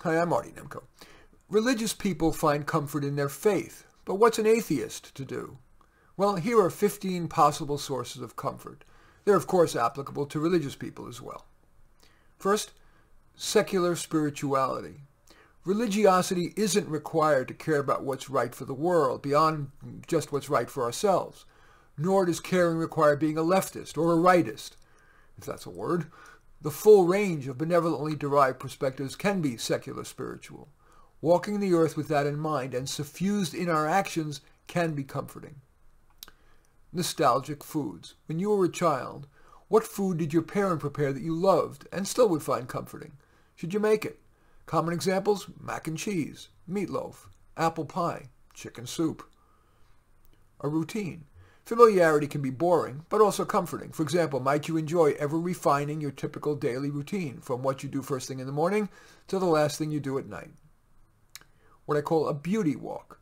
Hi, I'm Marty Nemko. Religious people find comfort in their faith, but what's an atheist to do? Well, here are 15 possible sources of comfort. They're of course applicable to religious people as well. First, secular spirituality. Religiosity isn't required to care about what's right for the world, beyond just what's right for ourselves. Nor does caring require being a leftist or a rightist, if that's a word. The full range of benevolently derived perspectives can be secular spiritual. Walking the earth with that in mind and suffused in our actions can be comforting. Nostalgic foods. When you were a child, what food did your parent prepare that you loved and still would find comforting? Should you make it? Common examples: mac and cheese, meatloaf, apple pie, chicken soup. A routine. Familiarity can be boring, but also comforting. For example, might you enjoy ever refining your typical daily routine from what you do first thing in the morning to the last thing you do at night? What I call a beauty walk.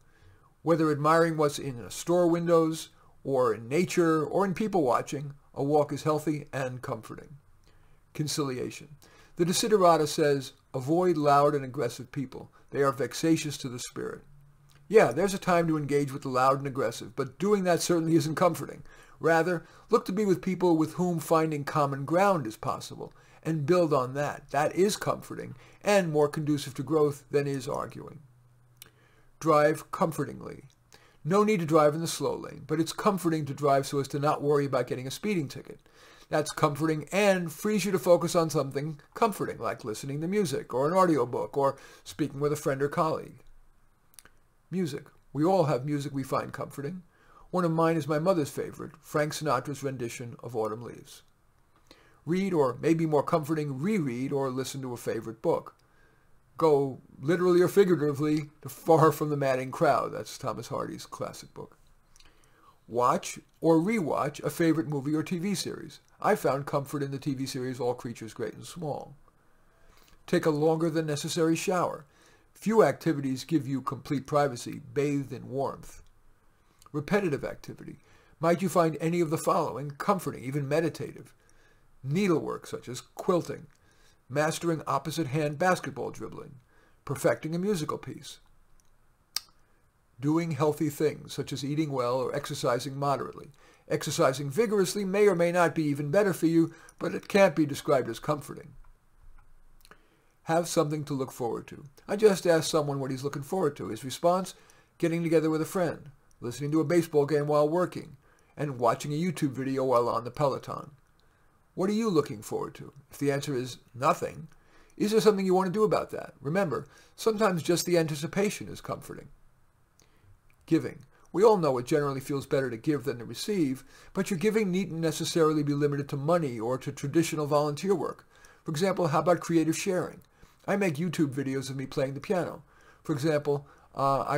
Whether admiring what's in store windows, or in nature, or in people watching, a walk is healthy and comforting. Conciliation. The Desiderata says, avoid loud and aggressive people. They are vexatious to the spirit. Yeah, there's a time to engage with the loud and aggressive, but doing that certainly isn't comforting. Rather, look to be with people with whom finding common ground is possible, and build on that. That is comforting, and more conducive to growth than is arguing. Drive comfortingly. No need to drive in the slow lane, but it's comforting to drive so as to not worry about getting a speeding ticket. That's comforting and frees you to focus on something comforting, like listening to music, or an audiobook, or speaking with a friend or colleague. Music. We all have music we find comforting. One of mine is my mother's favorite, Frank Sinatra's rendition of Autumn Leaves. Read, or maybe more comforting, reread or listen to a favorite book. Go, literally or figuratively, to Far from the Madding Crowd. That's Thomas Hardy's classic book. Watch or rewatch a favorite movie or TV series. I found comfort in the TV series All Creatures Great and Small. Take a longer than necessary shower. Few activities give you complete privacy, bathed in warmth. Repetitive activity. Might you find any of the following comforting, even meditative? Needlework, such as quilting. Mastering opposite hand basketball dribbling. Perfecting a musical piece. Doing healthy things, such as eating well or exercising moderately. Exercising vigorously may or may not be even better for you, but it can't be described as comforting. Have something to look forward to. I just asked someone what he's looking forward to. His response: getting together with a friend, listening to a baseball game while working, and watching a YouTube video while on the Peloton. What are you looking forward to? If the answer is nothing, is there something you want to do about that? Remember, sometimes just the anticipation is comforting. Giving. We all know it generally feels better to give than to receive, but your giving needn't necessarily be limited to money or to traditional volunteer work. For example, how about creative sharing? I make YouTube videos of me playing the piano. For example, I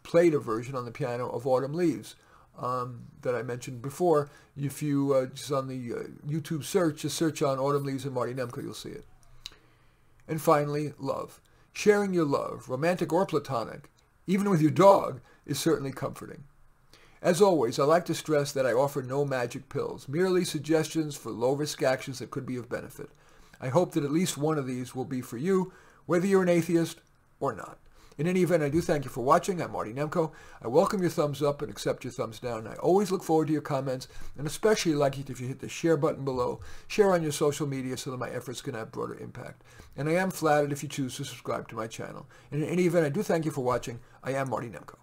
played a version on the piano of Autumn Leaves that I mentioned before. If you just on the YouTube search, just search on Autumn Leaves and Marty Nemko, you'll see it. And finally, love. Sharing your love, romantic or platonic, even with your dog, is certainly comforting. As always, I like to stress that I offer no magic pills, merely suggestions for low-risk actions that could be of benefit. I hope that at least one of these will be for you, whether you're an atheist or not. In any event, I do thank you for watching. I'm Marty Nemko. I welcome your thumbs up and accept your thumbs down. I always look forward to your comments, and especially like it if you hit the share button below. Share on your social media so that my efforts can have broader impact. And I am flattered if you choose to subscribe to my channel. And in any event, I do thank you for watching. I am Marty Nemko.